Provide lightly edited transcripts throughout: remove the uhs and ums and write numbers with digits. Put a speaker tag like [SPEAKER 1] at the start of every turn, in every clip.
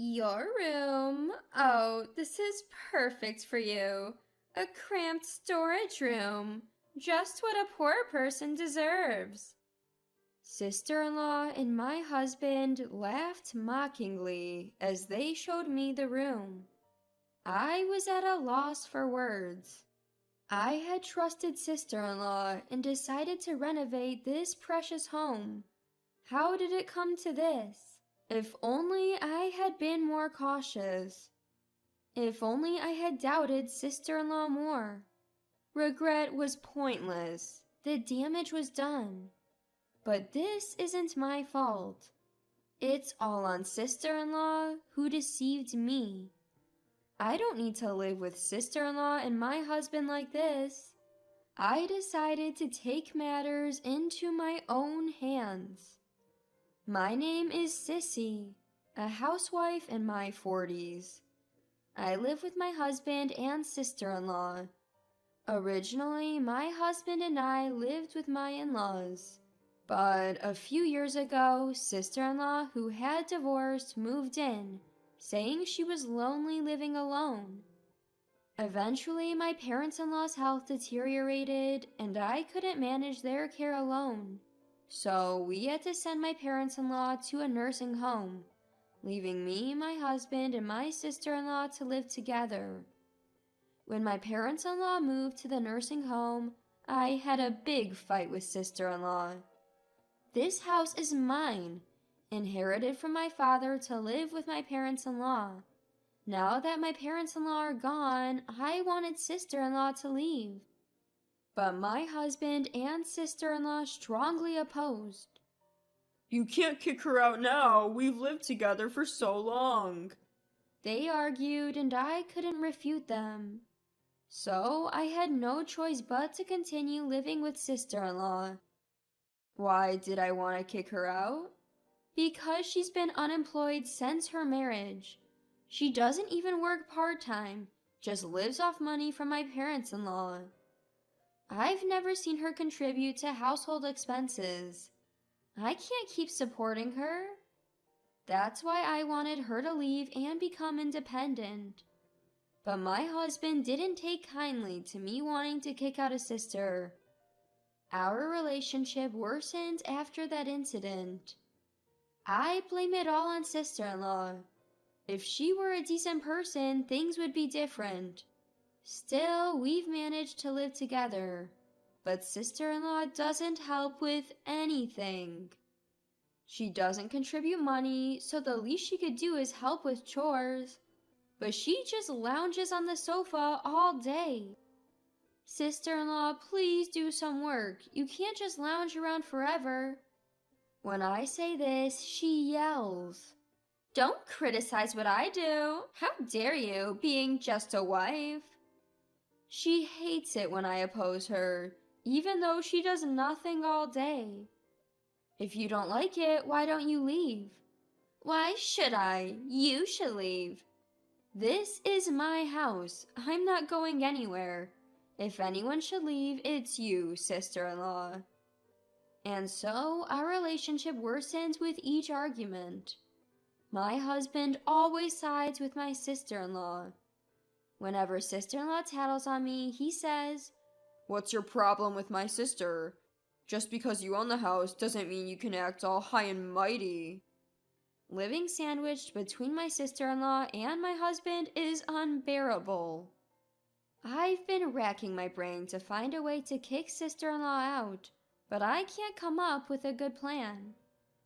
[SPEAKER 1] Your room? Oh, this is perfect for you. A cramped storage room. Just what a poor person deserves. Sister-in-law and my husband laughed mockingly as they showed me the room. I was at a loss for words. I had trusted sister-in-law and decided to renovate this precious home. How did it come to this? If only I had been more cautious. If only I had doubted sister-in-law more. Regret was pointless. The damage was done. But this isn't my fault. It's all on sister-in-law who deceived me. I don't need to live with sister-in-law and my husband like this. I decided to take matters into my own hands. My name is Sissy, a housewife in my 40s. I live with my husband and sister-in-law. Originally, my husband and I lived with my in-laws. But a few years ago, sister-in-law who had divorced moved in, saying she was lonely living alone. Eventually, my parents-in-law's health deteriorated, and I couldn't manage their care alone. So we had to send my parents-in-law to a nursing home, leaving me, my husband, and my sister-in-law to live together. When my parents-in-law moved to the nursing home, I had a big fight with sister-in-law. This house is mine, inherited from my father to live with my parents-in-law. Now that my parents-in-law are gone, I wanted sister-in-law to leave. But my husband and sister-in-law strongly opposed.
[SPEAKER 2] You can't kick her out now. We've lived together for so long.
[SPEAKER 1] They argued and I couldn't refute them. So I had no choice but to continue living with sister-in-law.
[SPEAKER 2] Why did I want to kick her out?
[SPEAKER 1] Because she's been unemployed since her marriage. She doesn't even work part-time, just lives off money from my parents-in-law. I've never seen her contribute to household expenses. I can't keep supporting her. That's why I wanted her to leave and become independent. But my husband didn't take kindly to me wanting to kick out a sister. Our relationship worsened after that incident. I blame it all on sister-in-law. If she were a decent person, things would be different. Still, we've managed to live together. But sister-in-law doesn't help with anything. She doesn't contribute money, so the least she could do is help with chores. But she just lounges on the sofa all day. Sister-in-law, please do some work. You can't just lounge around forever. When I say this, she yells. Don't criticize what I do. How dare you, being just a wife? She hates it when I oppose her, even though she does nothing all day. If you don't like it, why don't you leave? Why should I? You should leave. This is my house. I'm not going anywhere. If anyone should leave, it's you, sister-in-law. And so, our relationship worsens with each argument. My husband always sides with my sister-in-law. Whenever sister-in-law tattles on me, he says,
[SPEAKER 2] What's your problem with my sister? Just because you own the house doesn't mean you can act all high and mighty.
[SPEAKER 1] Living sandwiched between my sister-in-law and my husband is unbearable. I've been racking my brain to find a way to kick sister-in-law out, but I can't come up with a good plan.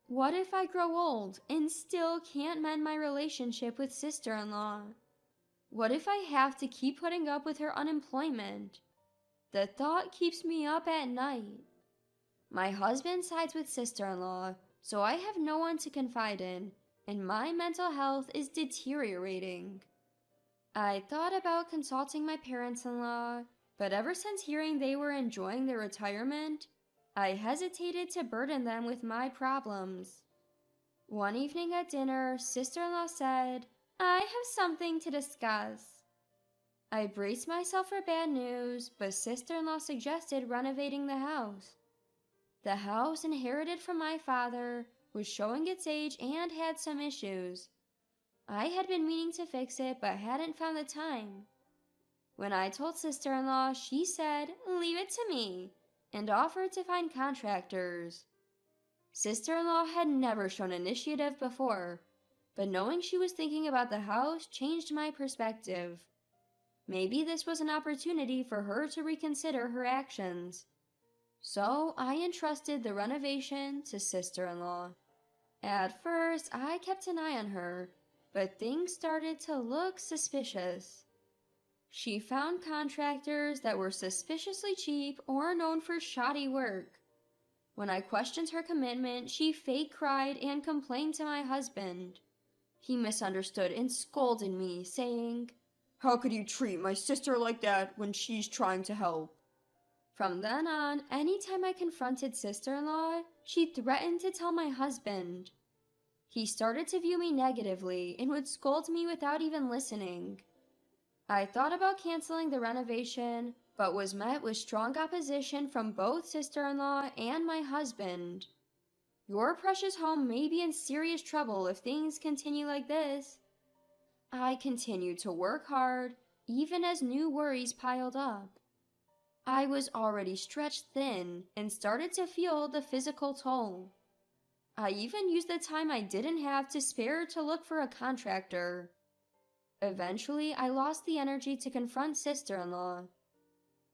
[SPEAKER 1] What if I grow old and still can't mend my relationship with sister-in-law? What if I have to keep putting up with her unemployment? The thought keeps me up at night. My husband sides with sister-in-law, so I have no one to confide in, and my mental health is deteriorating. I thought about consulting my parents-in-law, but ever since hearing they were enjoying their retirement, I hesitated to burden them with my problems. One evening at dinner, sister-in-law said, I have something to discuss. I braced myself for bad news, but sister-in-law suggested renovating the house. The house, inherited from my father, was showing its age and had some issues. I had been meaning to fix it but hadn't found the time. When I told sister-in-law, she said, "Leave it to me," and offered to find contractors. Sister-in-law had never shown initiative before, but knowing she was thinking about the house changed my perspective. Maybe this was an opportunity for her to reconsider her actions. So I entrusted the renovation to sister-in-law. At first, I kept an eye on her, but things started to look suspicious. She found contractors that were suspiciously cheap or known for shoddy work. When I questioned her commitment, she fake cried and complained to my husband. He misunderstood and scolded me, saying,
[SPEAKER 2] "How could you treat my sister like that when she's trying to help?"
[SPEAKER 1] From then on, anytime I confronted sister-in-law, she threatened to tell my husband. He started to view me negatively and would scold me without even listening. I thought about canceling the renovation, but was met with strong opposition from both sister-in-law and my husband. "Your precious home may be in serious trouble if things continue like this." I continued to work hard, even as new worries piled up. I was already stretched thin and started to feel the physical toll. I even used the time I didn't have to spare to look for a contractor. Eventually, I lost the energy to confront sister-in-law.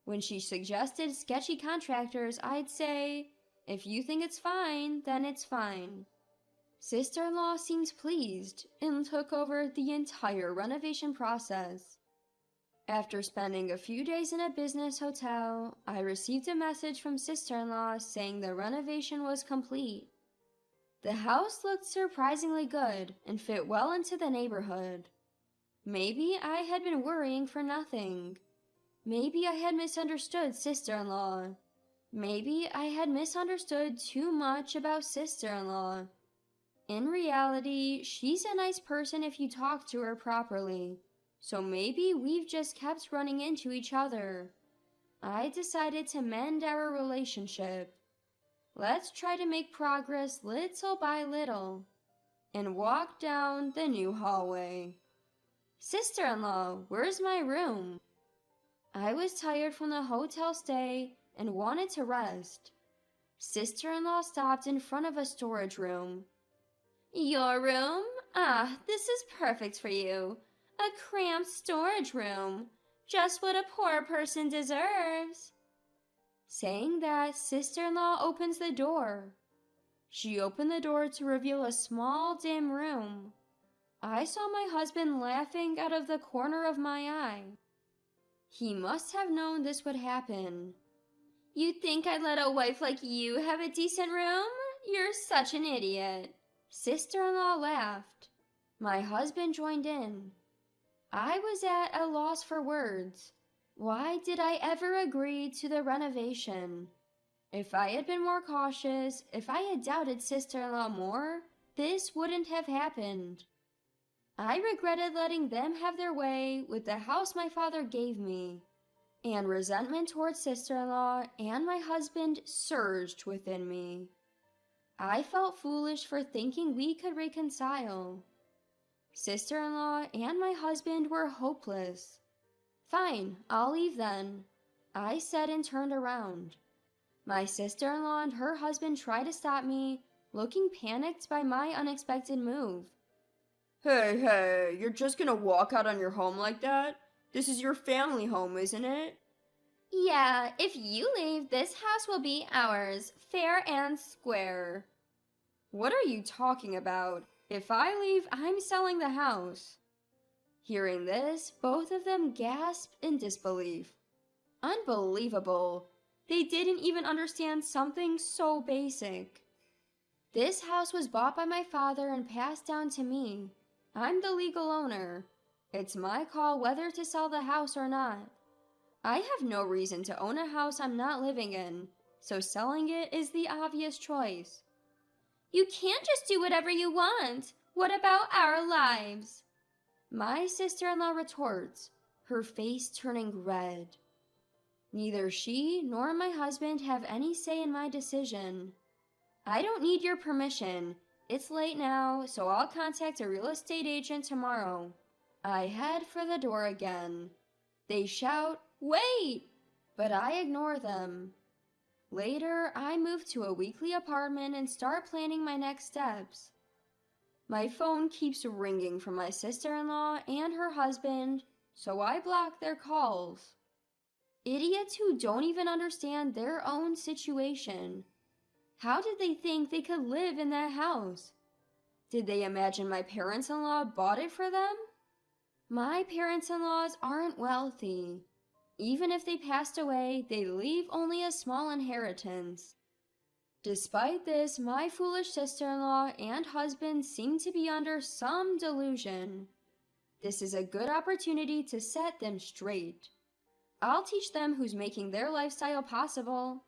[SPEAKER 1] When she suggested sketchy contractors, I'd say, "If you think it's fine, then it's fine." Sister-in-law seemed pleased and took over the entire renovation process. After spending a few days in a business hotel, I received a message from sister-in-law saying the renovation was complete. The house looked surprisingly good and fit well into the neighborhood. Maybe I had been worrying for nothing. Maybe I had misunderstood sister-in-law. Maybe I had misunderstood too much about sister-in-law. In reality, she's a nice person if you talk to her properly. So maybe we've just kept running into each other. I decided to mend our relationship. Let's try to make progress little by little. And walk down the new hallway. "Sister-in-law, where's my room?" I was tired from the hotel stay and wanted to rest. Sister-in-law stopped in front of a storage room. "Your room? Ah, this is perfect for you. A cramped storage room. Just what a poor person deserves." Saying that, sister-in-law opens the door. She opened the door to reveal a small, dim room. I saw my husband laughing out of the corner of my eye. He must have known this would happen. "You think I'd let a wife like you have a decent room? You're such an idiot." Sister-in-law laughed. My husband joined in. I was at a loss for words. Why did I ever agree to the renovation? If I had been more cautious, if I had doubted sister-in-law more, this wouldn't have happened. I regretted letting them have their way with the house my father gave me, and resentment towards sister-in-law and my husband surged within me. I felt foolish for thinking we could reconcile. Sister-in-law and my husband were hopeless. "Fine, I'll leave then," I said and turned around. My sister-in-law and her husband tried to stop me, looking panicked by my unexpected move.
[SPEAKER 2] Hey, you're just gonna walk out on your home like that? This is your family home, isn't it?"
[SPEAKER 1] "Yeah, if you leave, this house will be ours, fair and square."
[SPEAKER 2] "What are you talking about? If I leave, I'm selling the house."
[SPEAKER 1] Hearing this, both of them gasped in disbelief. Unbelievable. They didn't even understand something so basic. This house was bought by my father and passed down to me. I'm the legal owner. It's my call whether to sell the house or not. I have no reason to own a house I'm not living in, so selling it is the obvious choice. "You can't just do whatever you want. What about our lives?" My sister-in-law retorts, her face turning red. Neither she nor my husband have any say in my decision. I don't need your permission. it's late now, so I'll contact a real estate agent tomorrow. I head for the door again. They shout, "Wait!" but I ignore them. Later, I move to a weekly apartment and start planning my next steps. My phone keeps ringing from my sister-in-law and her husband, so I block their calls. Idiots who don't even understand their own situation. How did they think they could live in that house? Did they imagine my parents-in-law bought it for them? My parents-in-laws aren't wealthy. Even if they passed away, they leave only a small inheritance. Despite this, my foolish sister-in-law and husband seem to be under some delusion. This is a good opportunity to set them straight. I'll teach them who's making their lifestyle possible.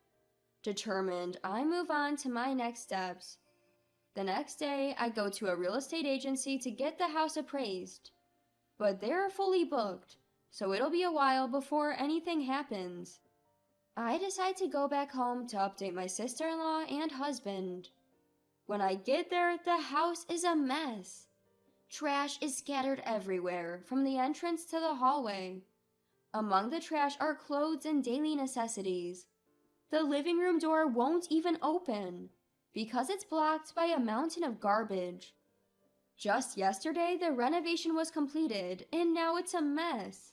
[SPEAKER 1] Determined, I move on to my next steps. The next day, I go to a real estate agency to get the house appraised. But they're fully booked, so it'll be a while before anything happens. I decide to go back home to update my sister-in-law and husband. When I get there, the house is a mess. Trash is scattered everywhere, from the entrance to the hallway. Among the trash are clothes and daily necessities. The living room door won't even open, because it's blocked by a mountain of garbage. Just yesterday, the renovation was completed, and now it's a mess.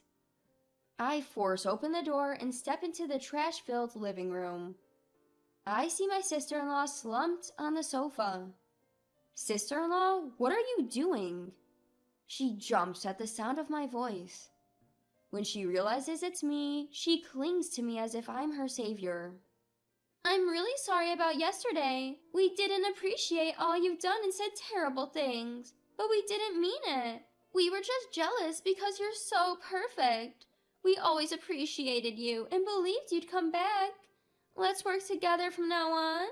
[SPEAKER 1] I force open the door and step into the trash-filled living room. I see my sister-in-law slumped on the sofa. "Sister-in-law, what are you doing?" She jumps at the sound of my voice. When she realizes it's me, she clings to me as if I'm her savior. "I'm really sorry about yesterday. We didn't appreciate all you've done and said terrible things, but we didn't mean it. We were just jealous because you're so perfect. We always appreciated you and believed you'd come back. Let's work together from now on."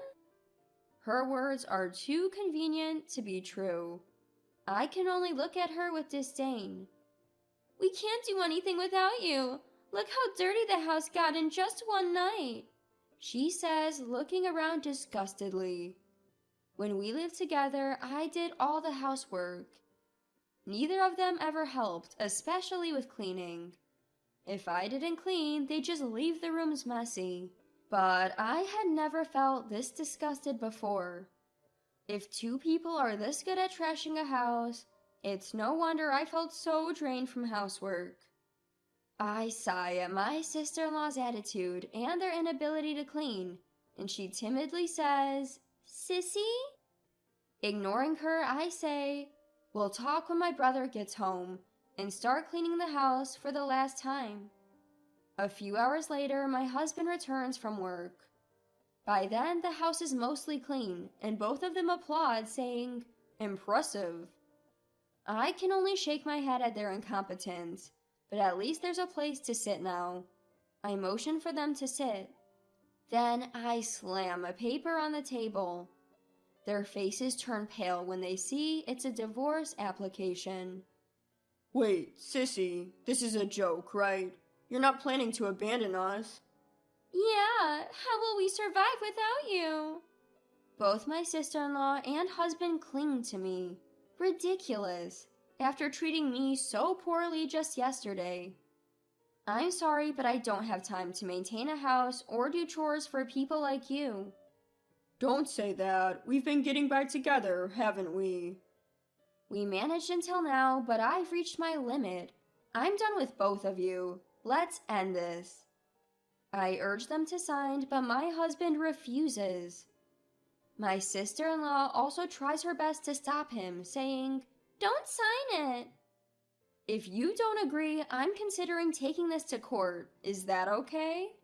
[SPEAKER 1] Her words are too convenient to be true. I can only look at her with disdain. "We can't do anything without you. Look how dirty the house got in just one night," she says, looking around disgustedly. When we lived together, I did all the housework. Neither of them ever helped, especially with cleaning. If I didn't clean, they'd just leave the rooms messy. But I had never felt this disgusted before. If two people are this good at trashing a house, it's no wonder I felt so drained from housework. I sigh at my sister-in-law's attitude and their inability to clean, and she timidly says, "Sissy?" Ignoring her, I say, "We'll talk when my brother gets home," and start cleaning the house for the last time. A few hours later, my husband returns from work. By then, the house is mostly clean, and both of them applaud, saying, "Impressive." I can only shake my head at their incompetence, but at least there's a place to sit now. I motion for them to sit. Then I slam a paper on the table. Their faces turn pale when they see it's a divorce application.
[SPEAKER 2] "Wait, sissy, this is a joke, right? You're not planning to abandon us?"
[SPEAKER 1] "Yeah, how will we survive without you?" Both my sister-in-law and husband cling to me. Ridiculous, after treating me so poorly just yesterday. I'm sorry, but I don't have time to maintain a house or do chores for people like you.
[SPEAKER 2] "Don't say that. We've been getting back together, haven't we?"
[SPEAKER 1] We managed until now, but I've reached my limit. I'm done with both of you. Let's end this. I urge them to sign, but my husband refuses. My sister-in-law also tries her best to stop him, saying, "Don't sign it." If you don't agree, I'm considering taking this to court. Is that okay?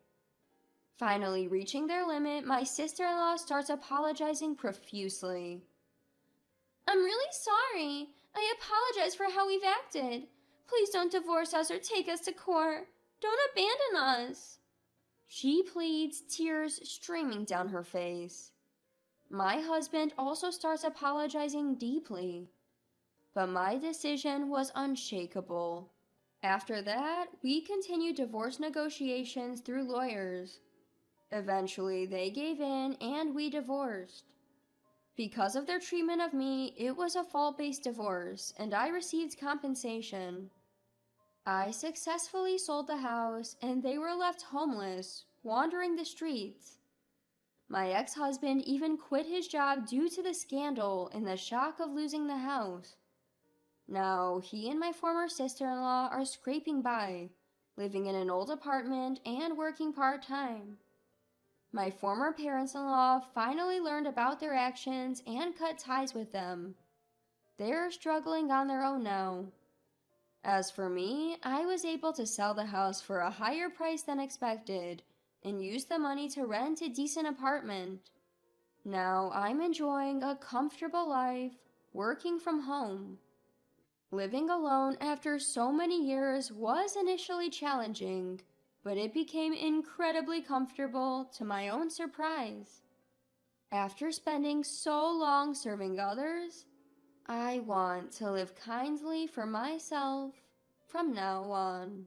[SPEAKER 1] Finally reaching their limit, my sister-in-law starts apologizing profusely. "I'm really sorry. I apologize for how we've acted. Please don't divorce us or take us to court. Don't abandon us." She pleads, tears streaming down her face. My husband also starts apologizing deeply. But my decision was unshakable. After that, we continued divorce negotiations through lawyers. Eventually, they gave in and we divorced.
[SPEAKER 2] Because of their treatment of me, it was a fault-based divorce, and I received compensation. I successfully sold the house, and they were left homeless, wandering the streets. My ex-husband even quit his job due to the scandal and the shock of losing the house. Now, he and my former sister-in-law are scraping by, living in an old apartment and working part-time. My former parents-in-law finally learned about their actions and cut ties with them. They're struggling on their own now. As for me, I was able to sell the house for a higher price than expected and use the money to rent a decent apartment. Now I'm enjoying a comfortable life, working from home. Living alone after so many years was initially challenging, but it became incredibly comfortable to my own surprise. After spending so long serving others, I want to live kindly for myself from now on.